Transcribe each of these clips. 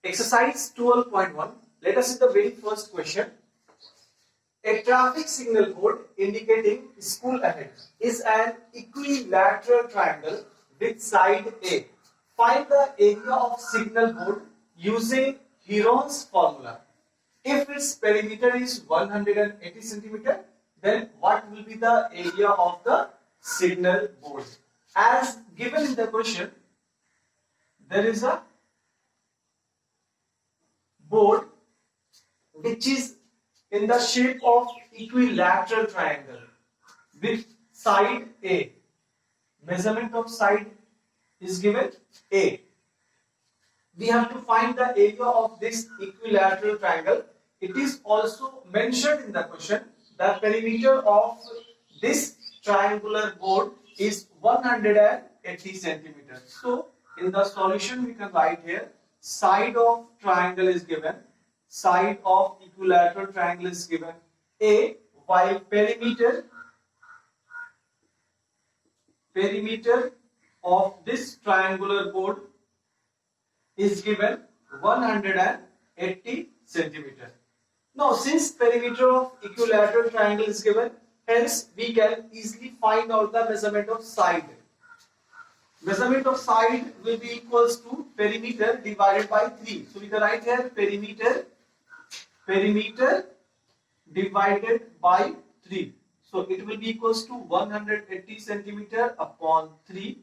Exercise 12.1. Let us see the very first question. A traffic signal board indicating school ahead is an equilateral triangle with side A. Find the area of signal board using Heron's formula. If its perimeter is 180 centimeter, then what will be the area of the signal board? As given in the question, there is a board which is in the shape of equilateral triangle with side A. Measurement of side is given A. We have to find the area of this equilateral triangle. It is also mentioned in the question. The perimeter of this triangular board is 180 centimeters. So in the solution we can write here side of triangle is given, side of equilateral triangle is given A, while perimeter of this triangular board is given 180 centimeters. Now since perimeter of equilateral triangle is given, hence we can easily find out the measurement of side. Measurement of side will be equals to perimeter divided by 3. So we can write here perimeter divided by 3. So it will be equals to 180 centimeter upon 3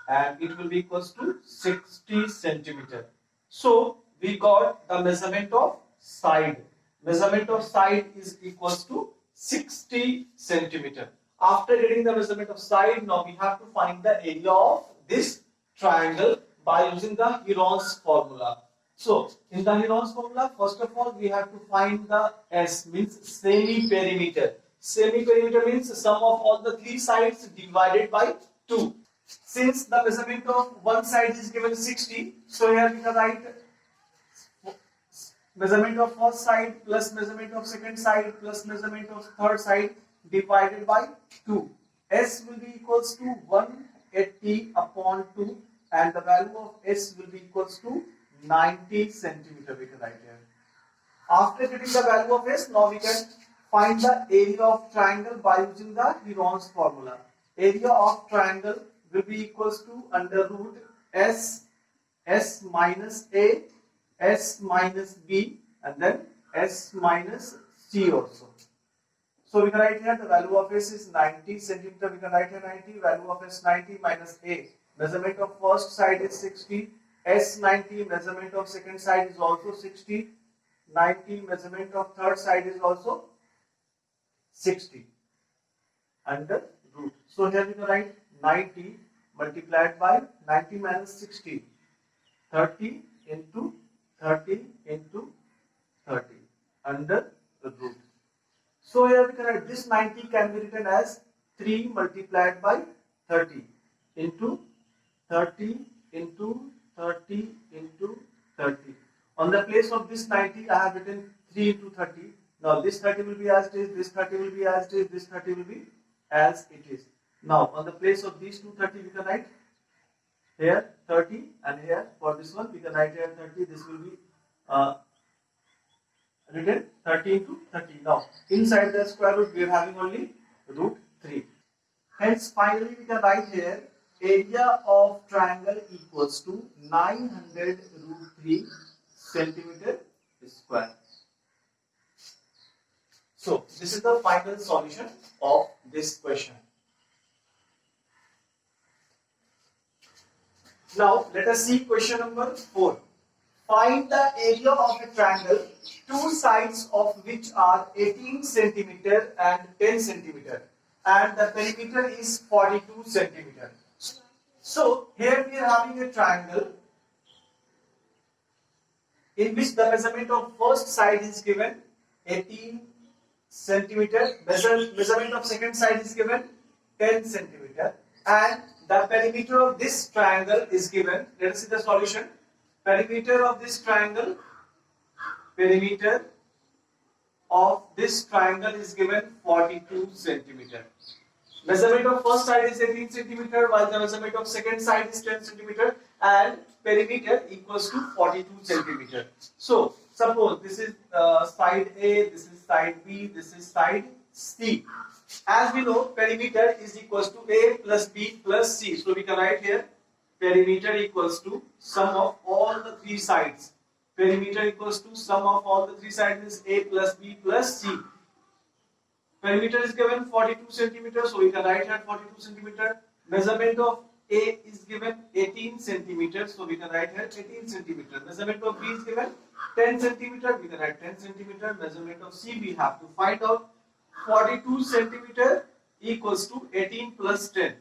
and it will be equals to 60 centimeter. So we got the measurement of side. Measurement of side is equals to 60 centimeter. After getting the measurement of side, now we have to find the area of this triangle by using the Heron's formula. So in the Heron's formula, first of all we have to find the S, means semi-perimeter. Semi-perimeter means sum of all the three sides divided by 2. Since the measurement of one side is given 60, so here we can write measurement of first side plus measurement of second side plus measurement of third side divided by 2. S will be equals to 180 upon 2 and the value of S will be equals to 90 centimeter. We can write here. After getting the value of S, now we can find the area of triangle by using the Heron's formula. Area of triangle will be equals to under root S minus A, S minus B and then S minus C also. So we can write here the value of S is 90 centimeter. We can write here 90, value of S 90 minus A. Measurement of first side is 60. S 90, measurement of second side is also 60. 90, measurement of third side is also 60. Under root. So here we can write 90 multiplied by 90 minus 60. 30 into 30 into 30 under the root. So here we can write this 90 can be written as 3 multiplied by 30 into 30 into 30 into 30. On the place of this 90 I have written 3 into 30. Now this 30 will be as it is, this 30 will be as it is, this 30 will be as it is. Now on the place of these two 30 we can write here 30 and here for this one we can write here 30. This will be written 30 into 30. Now inside the square root we are having only root 3. Hence finally we can write here area of triangle equals to 900 root 3 centimeter square. So this is the final solution of this question. Now let us see question number 4. Find the area of a triangle, two sides of which are 18 centimeter and 10 centimeter and the perimeter is 42 centimeter. So here we are having a triangle in which the measurement of first side is given 18 centimeter, measurement of second side is given 10 centimeter and the perimeter of this triangle is given. Let us see the solution. Perimeter of this triangle is given 42 centimeter. Measurement of first side is 18 centimeter, while the measurement of second side is 10 centimeter, and perimeter equals to 42 centimeter. So suppose this is side A, this is side B, this is side C. As we know, perimeter is equals to A plus B plus C. So we can write here perimeter equals to sum of all the three sides. Perimeter equals to sum of all the three sides is A plus B plus C. Perimeter is given 42 centimeters, so we can write here 42 centimeter. Measurement of A is given 18 centimeters, so we can write here 18 centimeter. Measurement of B is given 10 centimeter, we can write 10 centimeter. Measurement of C we have to find out. 42 centimeter equals to 18 plus 10,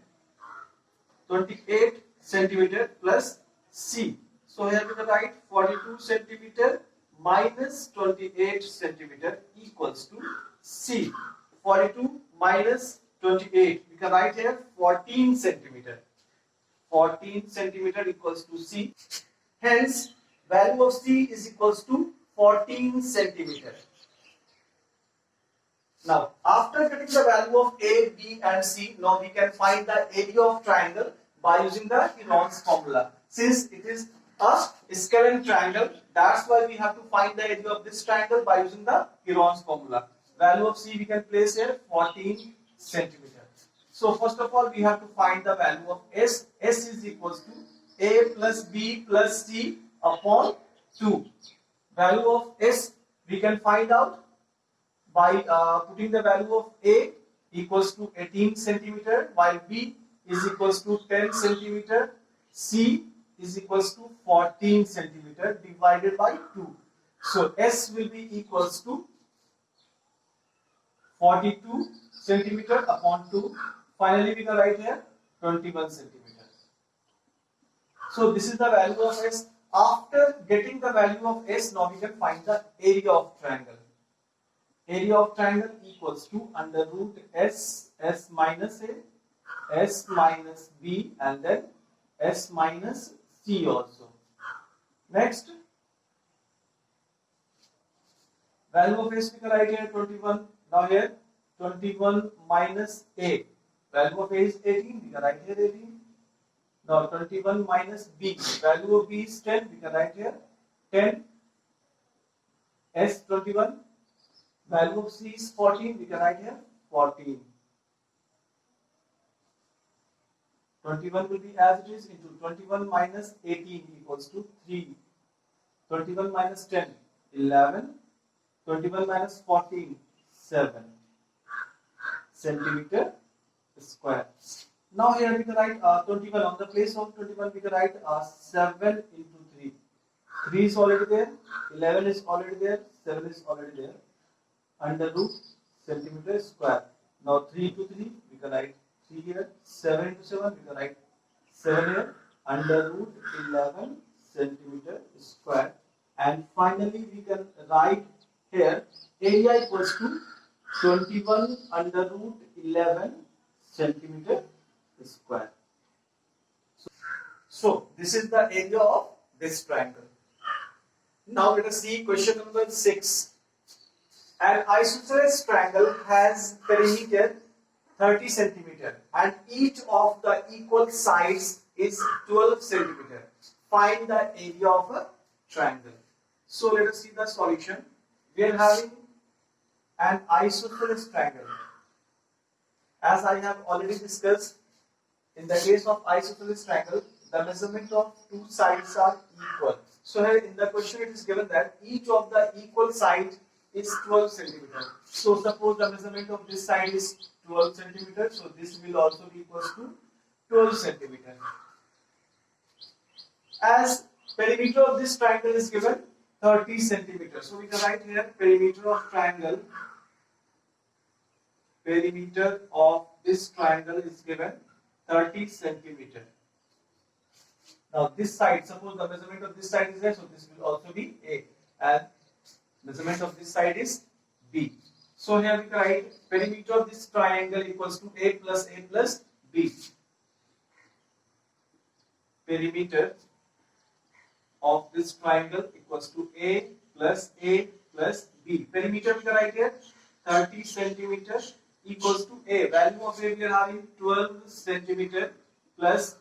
28 centimeter plus C. So here we can write 42 centimeter minus 28 centimeter equals to C. 42 minus 28, we can write here 14 centimeter. 14 centimeter equals to C. Hence, value of C is equals to 14 centimeter. Now, after getting the value of A, B and C, now we can find the area of triangle by using the Heron's formula. Since it is a scalene triangle, that's why we have to find the area of this triangle by using the Heron's formula. Value of C we can place here 14 centimeter. So first of all we have to find the value of S. S is equals to A plus B plus C upon 2. Value of S we can find out by putting the value of A equals to 18 centimeter, while B is equals to 10 centimeter, C is equals to 14 centimeter divided by 2. So S will be equals to 42 centimeter upon 2. Finally, we can write here 21 centimeter. So this is the value of S. After getting the value of S, now we can find the area of triangle. Area of triangle equals to under root S, S minus A, S minus B, and then S minus C also. Next, value of S we can write here 21. Now here 21 minus A. Value of A is 18. We can write here 18. Now 21 minus B. Value of B is 10. We can write here 10. S 21. Value of C is 14. We can write here 14. 21 will be as it is into 21 minus 18 equals to 3. 21 minus 10, 11. 21 minus 14, 7 centimeter square. Now here we can write 21. On the place of 21 we can write 7 into 3. 3 is already there, 11 is already there, 7 is already there. Under root centimeter square. Now 3 into 3 we can write 3 here. 7 into 7 we can write 7 here. Under root 11 centimeter square. And finally we can write here area equals to 21 under root 11 centimeter square. So this is the area of this triangle. Now let us see question number 6. An isosceles triangle has perimeter 30 centimeter and each of the equal sides is 12 centimeter. Find the area of a triangle. So let us see the solution. We are having an isosceles triangle. As I have already discussed, in the case of isosceles triangle, the measurement of two sides are equal. So here in the question it is given that each of the equal side is 12 centimeter. So suppose the measurement of this side is 12 centimeter. So this will also be equals to 12 centimeter. As perimeter of this triangle is given 30 centimeter. So we can write here perimeter of triangle. Perimeter of this triangle is given 30 centimeter. Now this side, suppose the measurement of this side is there, so this will also be A, and measurement of this side is B. So here we can write perimeter of this triangle equals to A plus B. Perimeter of this triangle equals to A plus B. Perimeter we can write here 30 centimeter equals to A. Value of A we are having 12 centimeter plus,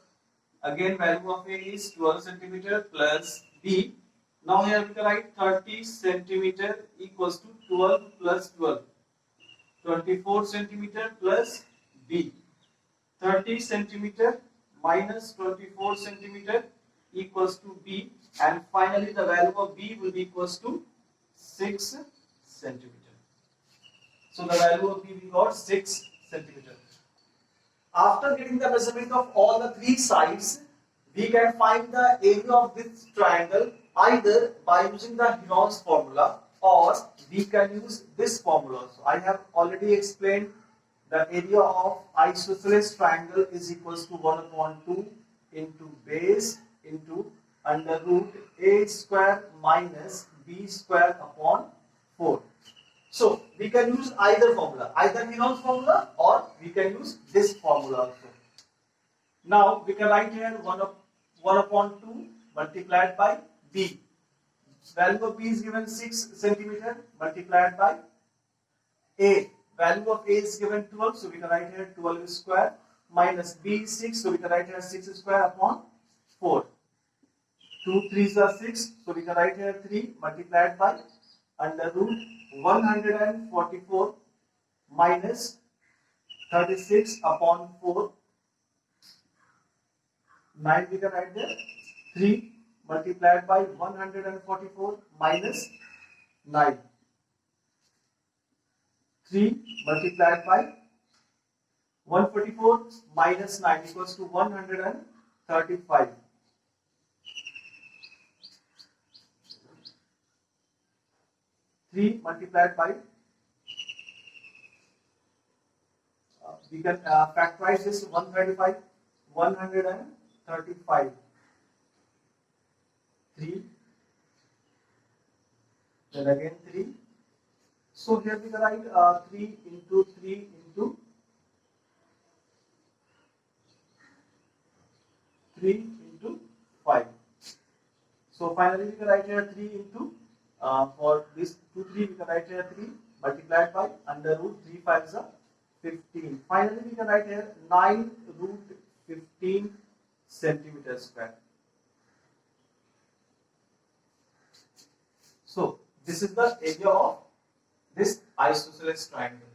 again value of A is 12 centimeter plus B. Now here we can write 30 centimeter equals to 12 plus 12. 24 centimeter plus B. 30 centimeter minus 24 centimeter equals to B, and finally the value of B will be equals to 6 centimeter. So the value of B we got 6 centimeter. After getting the measurement of all the three sides, we can find the area of this triangle either by using the Heron's formula, or we can use this formula. So I have already explained the area of isosceles triangle is equals to 1 upon 2 into base into under root a square minus b square upon 4. So we can use either formula, either Heron's formula or we can use this formula also. Now we can write here 1 upon 2 multiplied by b. Value of b is given 6 centimeter multiplied by a. Value of a is given 12, so we can write here 12 square minus b is 6, so we can write here 6 square upon 4. 2 3s are 6, so we can write here 3 multiplied by under root 144 minus 36 upon 4. 9 we can write there 3 multiplied by 144 minus 9. 3 multiplied by 144 minus 9 equals to 135. 3 multiplied by, we can factorize this 135, 135, 3, then again 3. So here we can write 3 into 3 into 3 into 5. So finally we can write here 3 into for this 2 3 we can write here 3 multiplied by under root 3 5 is 15. Finally we can write here 9 root 15 centimeter square. So this is the area of this isosceles triangle.